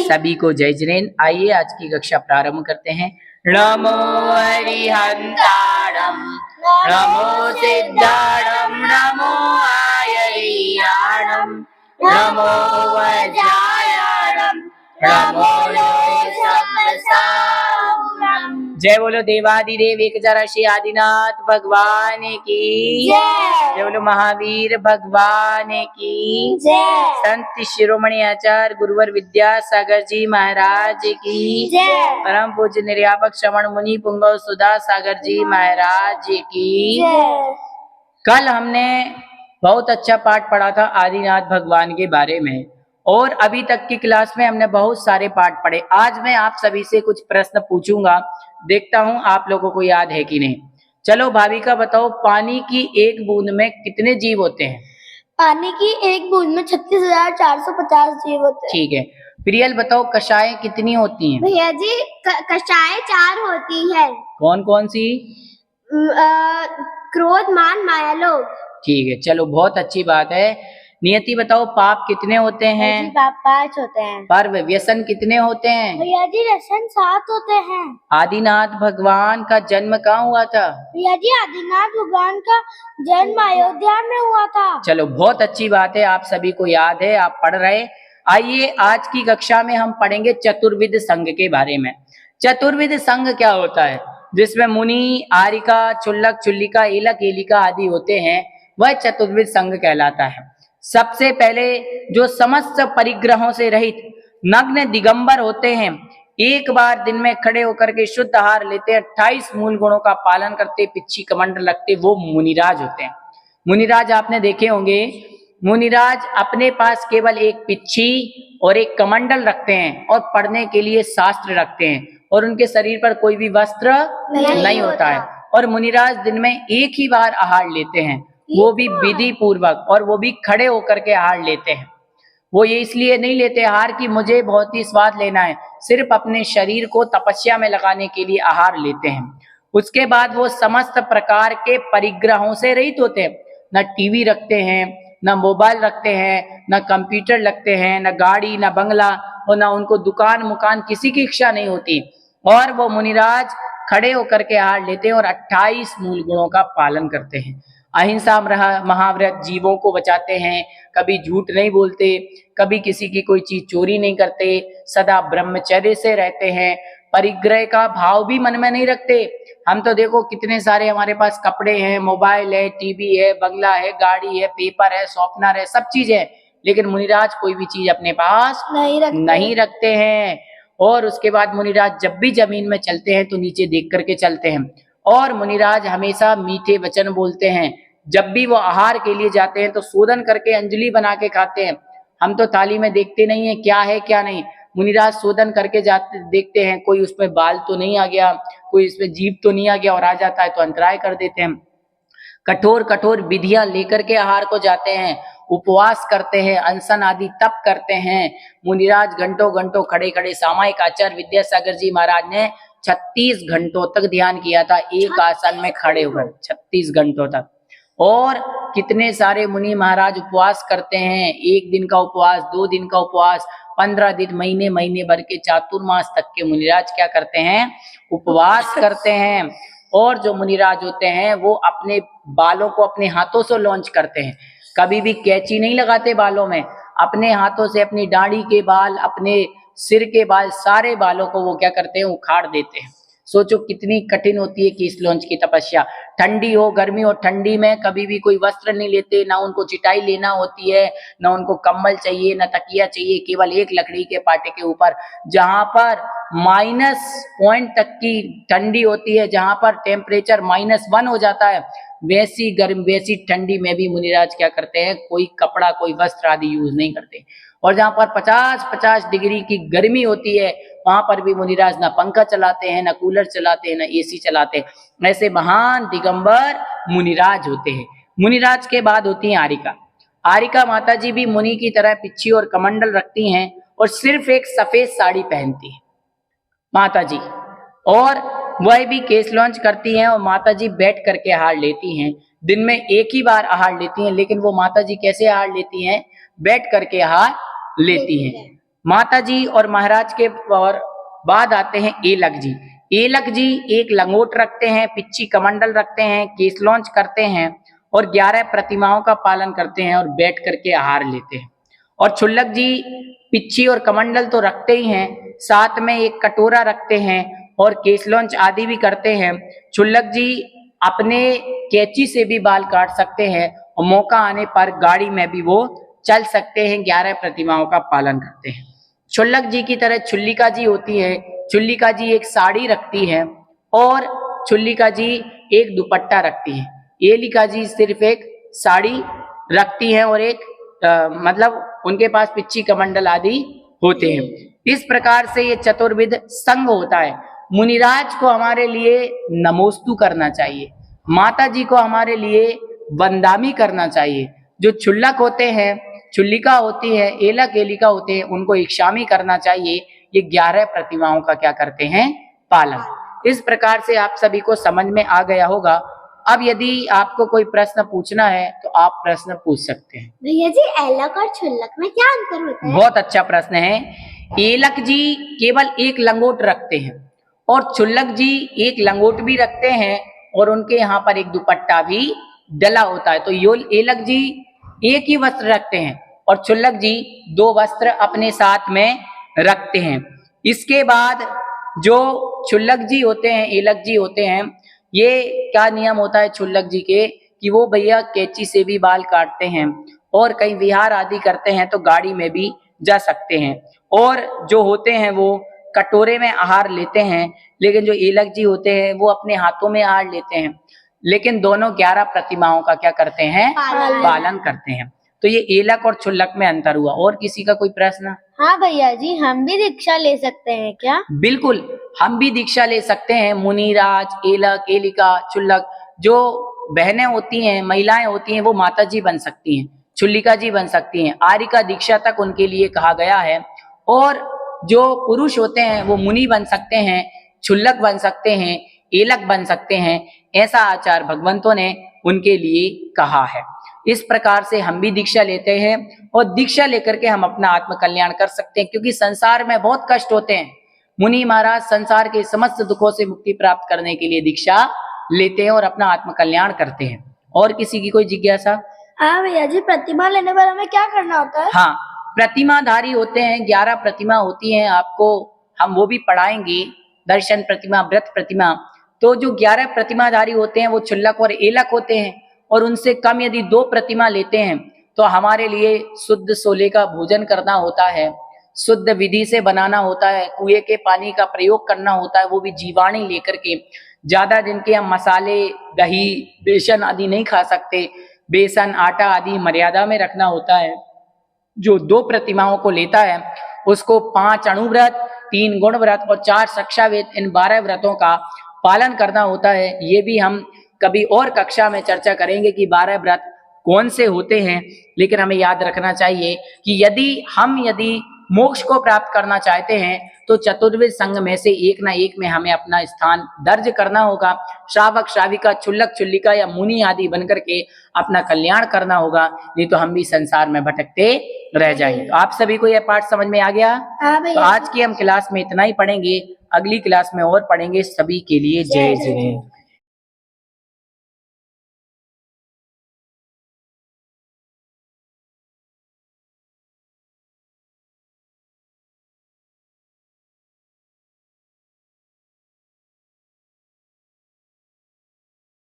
सभी को जय जिनेन्द्र। आइए आज की कक्षा प्रारंभ करते हैं। नमो अरिहंताणं, नमो सिद्धाणं, नमो आयर्याणं, नमो वज्रायाणं, नमो लोकसप्रसारणं। जय बोलो देवादिदेव एकजराशि आदिनाथ भगवान की जय बोलो महावीर भगवान की जय। संत शिरोमणि आचार्य गुरुवर विद्यासागर जी महाराज की जय। परम पूज्य निर्यापक श्रवण मुनि पुंगव सुधा सागर जी महाराज की जय। कल हमने बहुत अच्छा पाठ पढ़ा था आदिनाथ भगवान के बारे में, और अभी तक की क्लास में हमने बहुत सारे पाठ पढ़े। आज मैं आप सभी से कुछ प्रश्न पूछूंगा, देखता हूं आप लोगों को याद है कि नहीं। चलो भाविका बताओ, पानी की एक बूंद में कितने जीव होते हैं? पानी की एक बूंद में 36,450 जीव होते हैं। ठीक है। प्रियल बताओ, कषायें कितनी होती हैं? भैया जी, कषायें 4 होती है। कौन कौन सी? क्रोध, मान, माया, लोभ। ठीक है, चलो बहुत अच्छी बात है। नियति बताओ, पाप कितने होते हैं? पाप 5 होते हैं। पर व्यसन कितने होते हैं? भैया जी, व्यसन 7 होते हैं। आदिनाथ भगवान का जन्म कहाँ हुआ था? भैया जी, आदिनाथ भगवान का जन्म अयोध्या में हुआ था। चलो बहुत अच्छी बात है, आप सभी को याद है, आप पढ़ रहे। आइए आज की कक्षा में हम पढ़ेंगे चतुर्विध संघ के बारे में। चतुर्विध संघ क्या होता है? जिसमें मुनि, आरिका, चुल्लक, चुल्लिका, एलक, एलिका आदि होते हैं, वह चतुर्विध संघ कहलाता है। सबसे पहले जो समस्त परिग्रहों से रहित नग्न दिगंबर होते हैं, एक बार दिन में खड़े होकर के शुद्ध आहार लेते, 28 मूल गुणों का पालन करते, पिच्छी कमंडल रखते, वो मुनिराज होते हैं। मुनिराज आपने देखे होंगे। मुनिराज अपने पास केवल एक पिच्छी और एक कमंडल रखते हैं और पढ़ने के लिए शास्त्र रखते हैं, और उनके शरीर पर कोई भी वस्त्र नहीं होता है। और मुनिराज दिन में एक ही बार आहार लेते हैं, वो भी विधि पूर्वक, और वो भी खड़े होकर के आहार लेते हैं। वो ये इसलिए नहीं लेते आहार कि मुझे बहुत ही स्वाद लेना है, सिर्फ अपने शरीर को तपस्या में लगाने के लिए आहार लेते हैं। उसके बाद वो समस्त प्रकार के परिग्रहों से रहित होते हैं। न टीवी रखते हैं, न मोबाइल रखते हैं, न कंप्यूटर रखते हैं, न गाड़ी, न बंगला, और न उनको दुकान मुकान किसी की इच्छा नहीं होती। और वो मुनिराज खड़े होकर के आहार लेते हैं और 28 मूल गुणों का पालन करते हैं। अहिंसा महाव्रत, जीवों को बचाते हैं, कभी झूठ नहीं बोलते, कभी किसी की कोई चीज चोरी नहीं करते, सदा ब्रह्मचर्य से रहते हैं, परिग्रह का भाव भी मन में नहीं रखते। हम तो देखो कितने सारे हमारे पास कपड़े हैं, मोबाइल है, टीवी है, बंगला है, गाड़ी है, पेपर है, शॉर्पनर है, सब चीज है, लेकिन मुनिराज कोई भी चीज अपने पास नहीं रखते हैं। और उसके बाद मुनिराज जब भी जमीन में चलते हैं तो नीचे देख करके चलते हैं। और मुनिराज हमेशा मीठे वचन बोलते हैं। जब भी वो आहार के लिए जाते हैं तो शोधन करके अंजलि बना के खाते हैं। हम तो थाली में देखते नहीं है क्या है क्या नहीं, मुनिराज शोधन करके जाते देखते हैं, कोई उसमें बाल तो नहीं आ गया, कोई इसमें जीभ तो नहीं आ गया, और आ जाता है तो अंतराय कर देते हैं। कठोर कठोर विधियां लेकर के आहार को जाते हैं, उपवास करते हैं, अनशन आदि तप करते हैं। मुनिराज घंटों घंटों खड़े खड़े, सामायिक आचार्य विद्यासागर जी महाराज ने 36 घंटों तक ध्यान किया था, एक आसन में खड़े होकर 36 घंटों तक। और कितने सारे मुनि महाराज उपवास करते हैं, 1 दिन का उपवास, 2 दिन का उपवास, 15 दिन, महीने महीने भर के चातुर्मास तक के मुनिराज क्या करते हैं? उपवास करते हैं। और जो मुनिराज होते हैं वो अपने बालों को अपने हाथों से लॉन्च करते हैं, कभी भी कैंची नहीं लगाते बालों में, अपने हाथों से अपनी दाढ़ी के बाल, अपने सिर के बाल, सारे बालों को वो क्या करते हैं? उखाड़ देते हैं। सोचो कितनी कठिन होती है कि इस लॉन्च की तपस्या। ठंडी हो, गर्मी हो, ठंडी में कभी भी कोई वस्त्र नहीं लेते, ना उनको चिटाई लेना होती है, ना उनको कंबल चाहिए, ना तकिया चाहिए, केवल एक लकड़ी के पाटे के ऊपर, जहां पर -1 तक की ठंडी होती है, जहां पर टेम्परेचर -1 हो जाता है, वैसी गर्म, वैसी ठंडी में भी मुनिराज क्या करते हैं? कोई कपड़ा, कोई वस्त्र आदि यूज नहीं करते। और जहां पर 50-50 डिग्री की गर्मी होती है, वहां पर भी मुनिराज ना पंखा चलाते हैं, ना कूलर चलाते हैं, ना एसी चलाते हैं। ऐसे महान दिगंबर मुनिराज होते हैं। मुनिराज के बाद होती है आरिका। आरिका माता जी भी मुनि की तरह पिच्छी और कमंडल रखती हैं, और सिर्फ एक सफेद साड़ी पहनती है माता जी, और वह भी केस लॉन्च करती हैं, और माता जी बैठ करके आहार लेती हैं। दिन में एक ही बार आहार लेती हैं, लेकिन वो माता जी कैसे आहार लेती हैं? बैठ करके आहार लेती हैं। माता जी और महाराज के और बाद आते हैं एलक जी। एलक जी एक लंगोट रखते हैं, पिच्ची कमंडल रखते हैं, केस लॉन्च करते हैं और 11 प्रतिमाओं का पालन करते हैं और बैठ करके आहार लेते हैं। और छुल्लक जी पिच्ची और कमंडल तो रखते ही हैं, साथ में एक कटोरा रखते हैं और केस लॉन्च आदि भी करते हैं। छुल्लक जी अपने कैंची से भी बाल काट सकते हैं और मौका आने पर गाड़ी में भी वो चल सकते हैं। 11 प्रतिमाओं का पालन करते हैं। छुल्लक जी की तरह छुल्लिका जी होती है। छुल्लिका जी एक साड़ी रखती है और छुल्लिका जी एक दुपट्टा रखती है। एलिका जी सिर्फ एक साड़ी रखती है और एक मतलब उनके पास पिच्ची कमंडल आदि होते हैं। इस प्रकार से ये चतुर्विध संघ होता है। मुनिराज को हमारे लिए नमोस्तु करना चाहिए, माता जी को हमारे लिए वंदामी करना चाहिए। जो छुल्लक होते हैं, छुल्लिका होती है, एलक एलिका होते हैं, उनको इक्षामी करना चाहिए। ये 11 प्रतिमाओं का क्या करते हैं? पालन। इस प्रकार से आप सभी को समझ में आ गया होगा। अब यदि आपको कोई प्रश्न पूछना है तो आप प्रश्न पूछ सकते हैं। भैया जी, एलक और छुल्लक में क्या अंतर होता है? बहुत अच्छा प्रश्न है। एलक जी केवल एक लंगोट रखते हैं और छुल्लक जी एक लंगोट भी रखते हैं और उनके यहाँ पर एक दुपट्टा भी डला होता है। तो यो एलक जी एक ही वस्त्र रखते हैं और छुल्लक जी 2 वस्त्र अपने साथ में रखते हैं। इसके बाद जो छुल्लक जी होते हैं, एलक जी होते हैं, ये क्या नियम होता है छुल्लक जी के कि वो भैया कैंची से भी बाल काटते हैं और कहीं विहार आदि करते हैं तो गाड़ी में भी जा सकते हैं। और जो होते हैं वो कटोरे में आहार लेते हैं, लेकिन जो एलक जी होते हैं वो अपने हाथों में आहार लेते हैं। लेकिन दोनों 11 प्रतिमाओं का क्या करते हैं? पालन करते हैं। तो ये एलक और छुल्लक में अंतर हुआ। और किसी का कोई प्रश्न? हाँ भैया जी, हम भी दीक्षा ले सकते हैं क्या? बिल्कुल, हम भी दीक्षा ले सकते हैं। मुनिराज, एलक, एलिका, छुल्लक, जो बहनें होती हैं, महिलाएं होती हैं, वो माता जी बन सकती हैं, छुल्लिका जी बन सकती हैं। आर्यिका दीक्षा तक उनके लिए कहा गया है। और जो पुरुष होते हैं वो मुनि बन सकते हैं, छुल्लक बन सकते हैं, एलक बन सकते हैं। ऐसा आचार भगवंतों ने उनके लिए कहा है। इस प्रकार से हम भी दीक्षा लेते हैं और दीक्षा लेकर के हम अपना आत्म कल्याण कर सकते हैं, क्योंकि संसार में बहुत कष्ट होते हैं। मुनि महाराज संसार के समस्त दुखों से मुक्ति प्राप्त करने के लिए दीक्षा लेते हैं और अपना आत्म कल्याण करते हैं। और किसी की कोई जिज्ञासा? हाँ भैया जी, प्रतिमा लेने पर हमें क्या करना होता है? हाँ, प्रतिमाधारी होते हैं, 11 प्रतिमा होती हैं। आपको हम वो भी पढ़ाएंगे, दर्शन प्रतिमा, व्रत प्रतिमा। तो जो 11 प्रतिमाधारी होते हैं वो छुल्लक और एलक होते हैं और उनसे कम यदि 2 प्रतिमा लेते हैं तो हमारे लिए शुद्ध सोले का भोजन करना होता है, शुद्ध विधि से बनाना होता है, कुएं के पानी का प्रयोग करना होता है, वो भी जीवाणी लेकर के। ज्यादा दिन के हम मसाले, दही, बेसन आदि नहीं खा सकते। बेसन, आटा आदि मर्यादा में रखना होता है। जो 2 प्रतिमाओं को लेता है उसको 5 अणुव्रत, 3 गुण व्रत और 4 शिक्षावेद, इन 12 व्रतों का पालन करना होता है। ये भी हम कभी और कक्षा में चर्चा करेंगे कि 12 व्रत कौन से होते हैं। लेकिन हमें याद रखना चाहिए कि यदि मोक्ष को प्राप्त करना चाहते हैं तो चतुर्विध संघ में से एक ना एक में हमें अपना स्थान दर्ज करना होगा। श्रावक, श्राविका, छुल्लक, छुल्लिका या मुनि आदि बनकर के अपना कल्याण करना होगा, नहीं तो हम भी संसार में भटकते रह जाएंगे। तो आप सभी को यह पाठ समझ में आ गया? तो आज की हम क्लास में इतना ही पढ़ेंगे, अगली क्लास में और पढ़ेंगे। सभी के लिए जय जय।